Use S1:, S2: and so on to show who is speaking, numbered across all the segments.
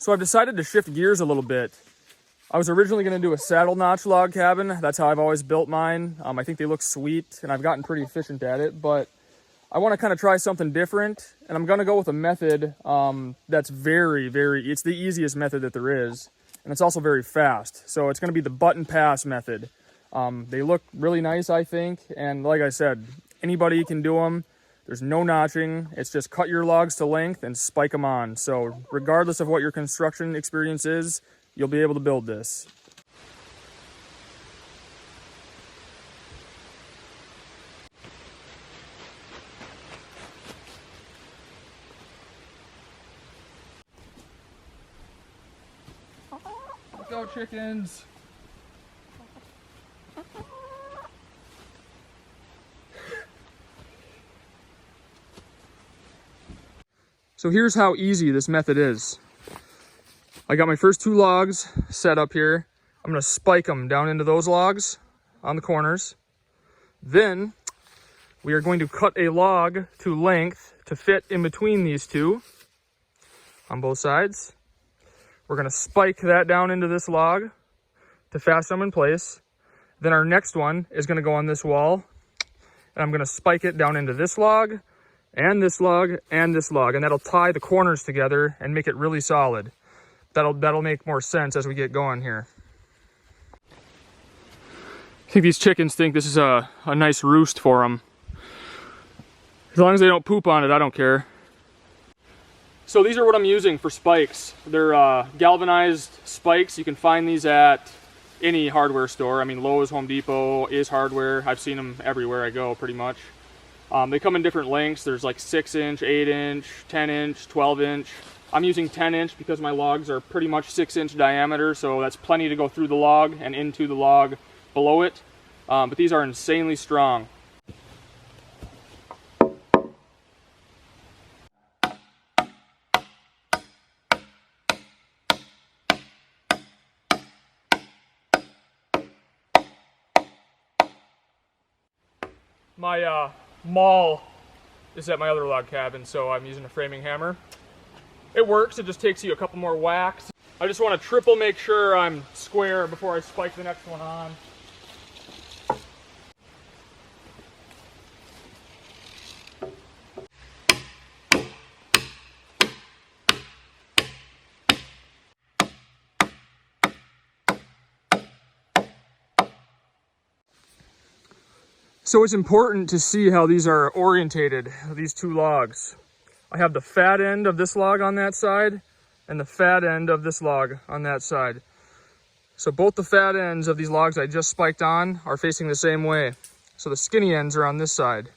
S1: So I've decided to shift gears a little bit. I was originally going to do a saddle notch log cabin. That's how I've always built mine. I think they look sweet and I've gotten pretty efficient at it, but I want to kind of try something different, and I'm going to go with a method that's it's the easiest method that there is, and it's also very fast. So it's going to be the button pass method. They look really nice, I think, and like I said, anybody can do them. There's no notching. It's just cut your logs to length and spike them on. So regardless of what your construction experience is, you'll be able to build this. Let's go, chickens. So here's how easy this method is. I got my first 2 logs set up here. I'm gonna spike them down into those logs on the corners. Then we are going to cut a log to length to fit in between these 2 on both sides. We're gonna spike that down into this log to fasten them in place. Then our next one is gonna go on this wall, and I'm gonna spike it down into this log, and this log, and this log, and that'll tie the corners together and make it really solid. That'll make more sense as we get going here. I think these chickens think this is a nice roost for them. As long as they don't poop on it, I don't care. So these are what I'm using for spikes. They're galvanized spikes. You can find these at any hardware store. I mean, Lowe's, Home Depot, Is Hardware. I've seen them everywhere I go, pretty much. They come in different lengths. There's like 6-inch, 8-inch, 10-inch, 12-inch. I'm using 10-inch because my logs are pretty much 6-inch diameter, so that's plenty to go through the log and into the log below it. But these are insanely strong. My maul is at my other log cabin, so I'm using a framing hammer. It works, it just takes you a couple more whacks. I just want to triple make sure I'm square before I spike the next one on. So it's important to see how these are orientated, these 2 logs. I have the fat end of this log on that side and the fat end of this log on that side. So both the fat ends of these logs I just spiked on are facing the same way. So the skinny ends are on this side.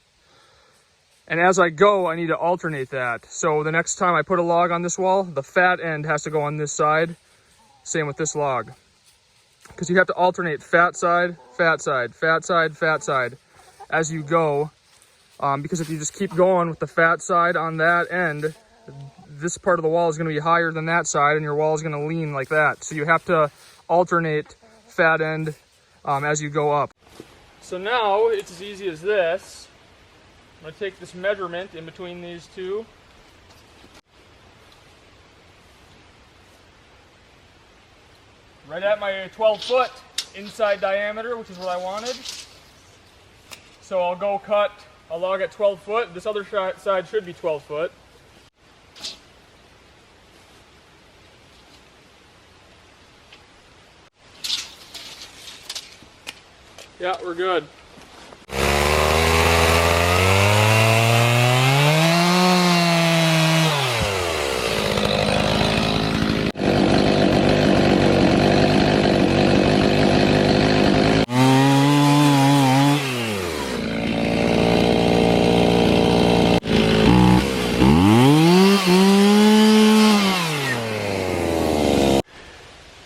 S1: And as I go, I need to alternate that. So the next time I put a log on this wall, the fat end has to go on this side. Same with this log. Because you have to alternate fat side, fat side, fat side, fat side as you go, because if you just keep going with the fat side on that end, this part of the wall is going to be higher than that side and your wall is going to lean like that. So you have to alternate fat end as you go up. So now it's as easy as this. I'm going to take this measurement in between these 2. Right at my 12-foot inside diameter, which is what I wanted. So I'll go cut a log at 12 foot. This other side should be 12 foot. Yeah, we're good.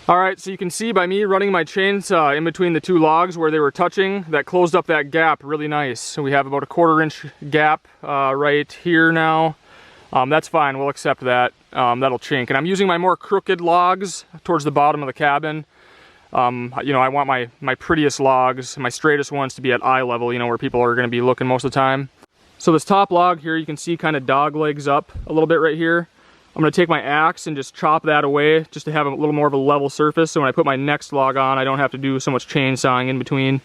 S1: Alright, so you can see by me running my chainsaw in between the 2 logs where they were touching, that closed up that gap really nice. So we have about a 1/4 inch gap right here now. That's fine, we'll accept that. That'll chink. And I'm using my more crooked logs towards the bottom of the cabin. You know, I want my prettiest logs, my straightest ones to be at eye level, you know, where people are going to be looking most of the time. So this top log here, you can see kind of dog legs up a little bit right here. I'm going to take my axe and just chop that away just to have a little more of a level surface, so when I put my next log on, I don't have to do so much chainsawing in between.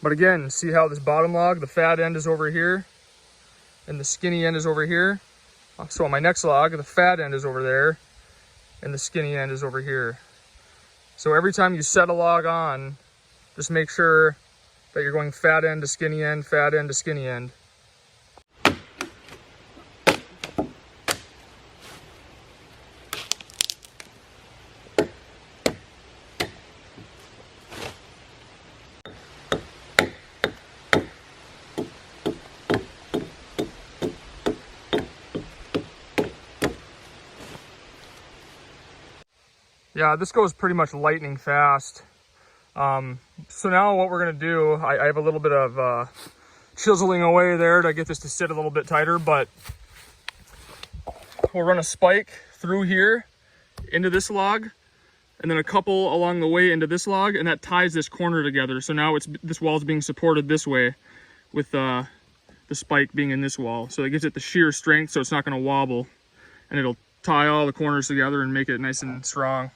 S1: But again, see how this bottom log, the fat end is over here and the skinny end is over here. So on my next log, the fat end is over there and the skinny end is over here. So every time you set a log on, just make sure that you're going fat end to skinny end, fat end to skinny end. Yeah, this goes pretty much lightning fast. So now what we're gonna do, I have a little bit of chiseling away there to get this to sit a little bit tighter, but we'll run a spike through here into this log, and then a couple along the way into this log, and that ties this corner together. So now this wall is being supported this way with the spike being in this wall. So it gives it the shear strength so it's not gonna wobble, and it'll tie all the corners together and make it nice and strong.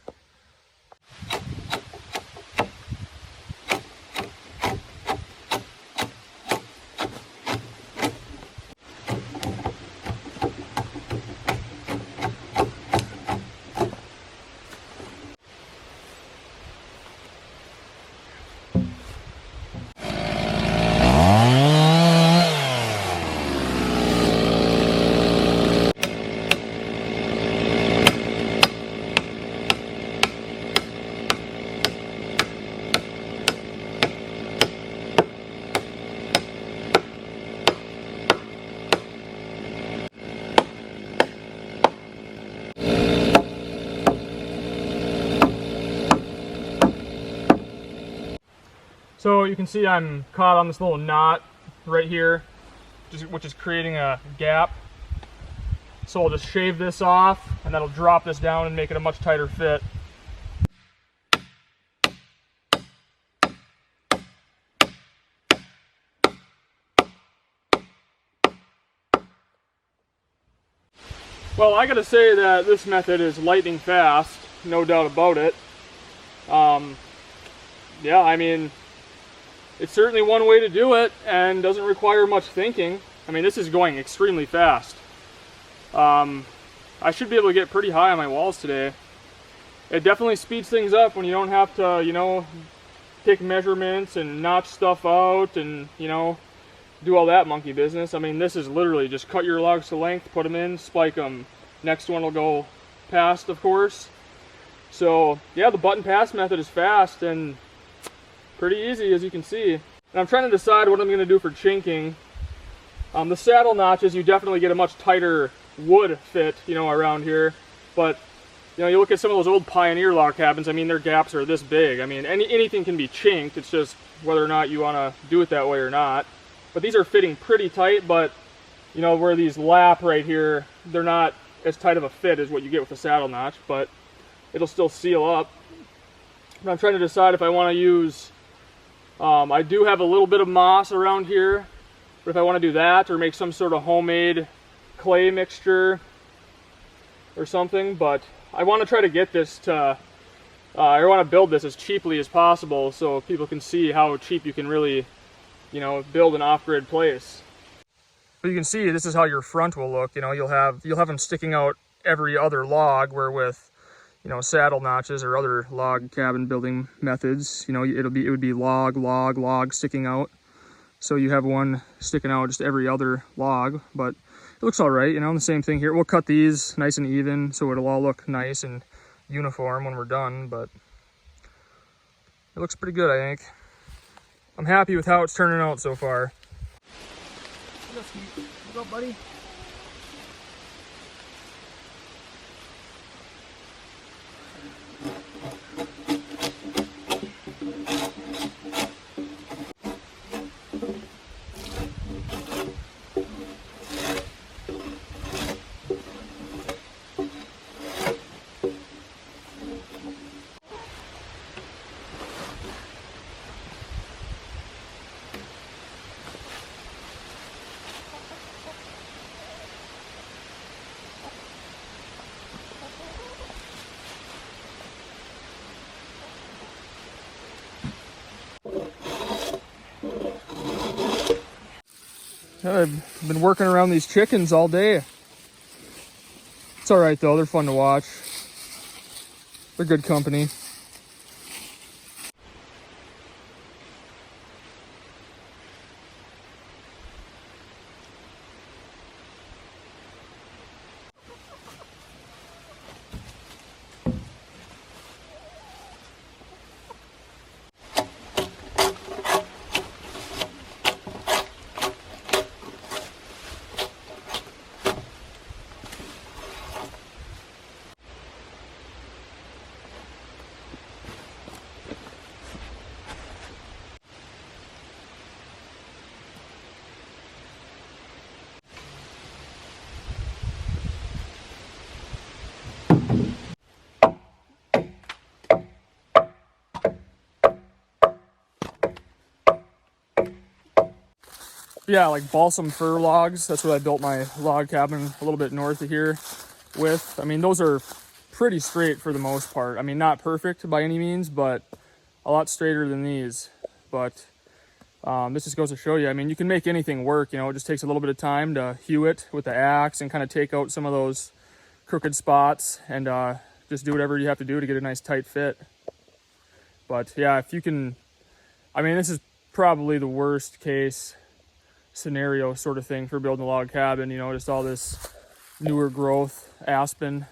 S1: So you can see I'm caught on this little knot right here, which is creating a gap. So I'll just shave this off, and that'll drop this down and make it a much tighter fit. Well, I gotta say that this method is lightning fast, no doubt about it. Yeah, I mean, it's certainly one way to do it and doesn't require much thinking. I mean, this is going extremely fast. I should be able to get pretty high on my walls today. It definitely speeds things up when you don't have to, you know, take measurements and notch stuff out and, you know, do all that monkey business. I mean, this is literally just cut your logs to length, put them in, spike them. Next one will go past, of course. So, yeah, the button pass method is fast and pretty easy, as you can see. And I'm trying to decide what I'm going to do for chinking. The saddle notches, you definitely get a much tighter wood fit, you know, around here. But, you know, you look at some of those old Pioneer log cabins, I mean, their gaps are this big. I mean, anything can be chinked. It's just whether or not you want to do it that way or not. But these are fitting pretty tight, but, you know, where these lap right here, they're not as tight of a fit as what you get with a saddle notch, but it'll still seal up. And I'm trying to decide if I want to use, I do have a little bit of moss around here, but if I want to do that or make some sort of homemade clay mixture or something, but I want to try to get this to, I want to build this as cheaply as possible so people can see how cheap you can really you know, build an off-grid place. But you can see this is how your front will look. You know, you'll have them sticking out every other log, where with, you know, saddle notches or other log cabin building methods, you know, it would be log sticking out. So you have one sticking out just every other log, but it looks all right, you know. And the same thing here. We'll cut these nice and even so it'll all look nice and uniform when we're done, but it looks pretty good, I think. I'm happy with how it's turning out so far. What's up, buddy? I've been working around these chickens all day. It's all right though, they're fun to watch. They're good company. Yeah, like balsam fir logs. That's what I built my log cabin a little bit north of here with. I mean, those are pretty straight for the most part. I mean, not perfect by any means, but a lot straighter than these. But this just goes to show you, I mean, you can make anything work. You know, it just takes a little bit of time to hew it with the axe and kind of take out some of those crooked spots and just do whatever you have to do to get a nice tight fit. But yeah, if you can, I mean, this is probably the worst case scenario sort of thing for building a log cabin, you know, just all this newer growth aspen.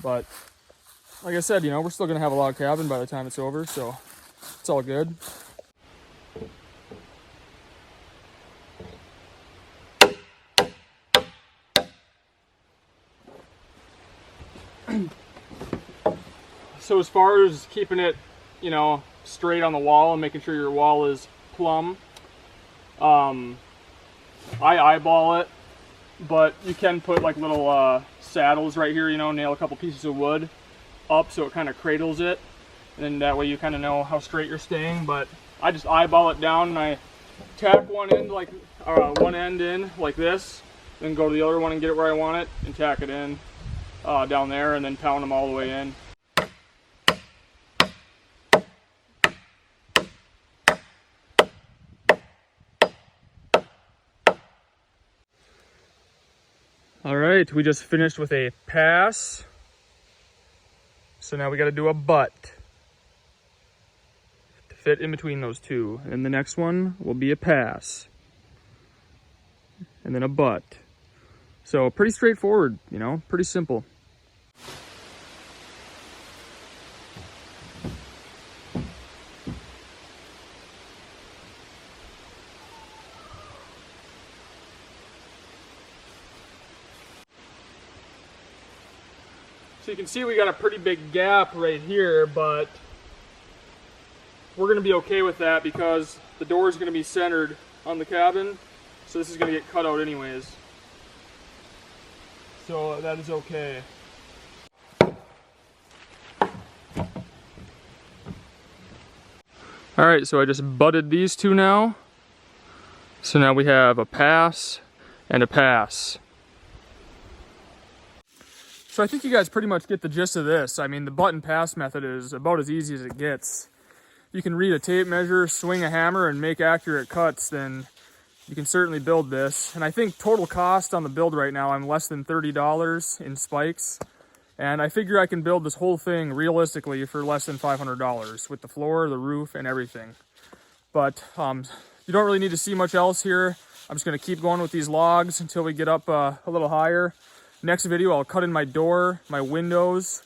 S1: But like I said, you know, we're still gonna have a log cabin by the time it's over, so it's all good. So as far as keeping it, you know, straight on the wall and making sure your wall is plumb, I eyeball it, but you can put like little saddles right here, you know, nail a couple pieces of wood up so it kind of cradles it, and then that way you kind of know how straight you're staying. But I just eyeball it down and I tack one end in like this, then go to the other one and get it where I want it and tack it in down there, and then pound them all the way in. All right, we just finished with a pass. So now we got to do a butt to fit in between those two. And the next one will be a pass. And then a butt. So pretty straightforward, you know, pretty simple. So you can see we got a pretty big gap right here, but we're gonna be okay with that because the door is gonna be centered on the cabin. So this is gonna get cut out anyways. So that is okay. All right, so I just butted these two now. So now we have a pass and a pass. So I think you guys pretty much get the gist of this. I mean, the butt and pass method is about as easy as it gets. you can read a tape measure, swing a hammer, and make accurate cuts, then you can certainly build this. And I think total cost on the build right now, I'm less than $30 in spikes. And I figure I can build this whole thing realistically for less than $500 with the floor, the roof, and everything. But you don't really need to see much else here. I'm just gonna keep going with these logs until we get up a little higher. Next video, I'll cut in my door, my windows,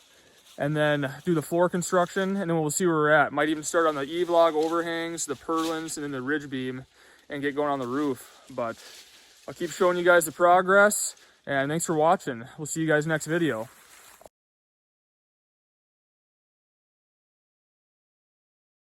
S1: and then do the floor construction, and then we'll see where we're at. Might even start on the eave log overhangs, the purlins, and then the ridge beam, and get going on the roof. But I'll keep showing you guys the progress, and thanks for watching. We'll see you guys next video.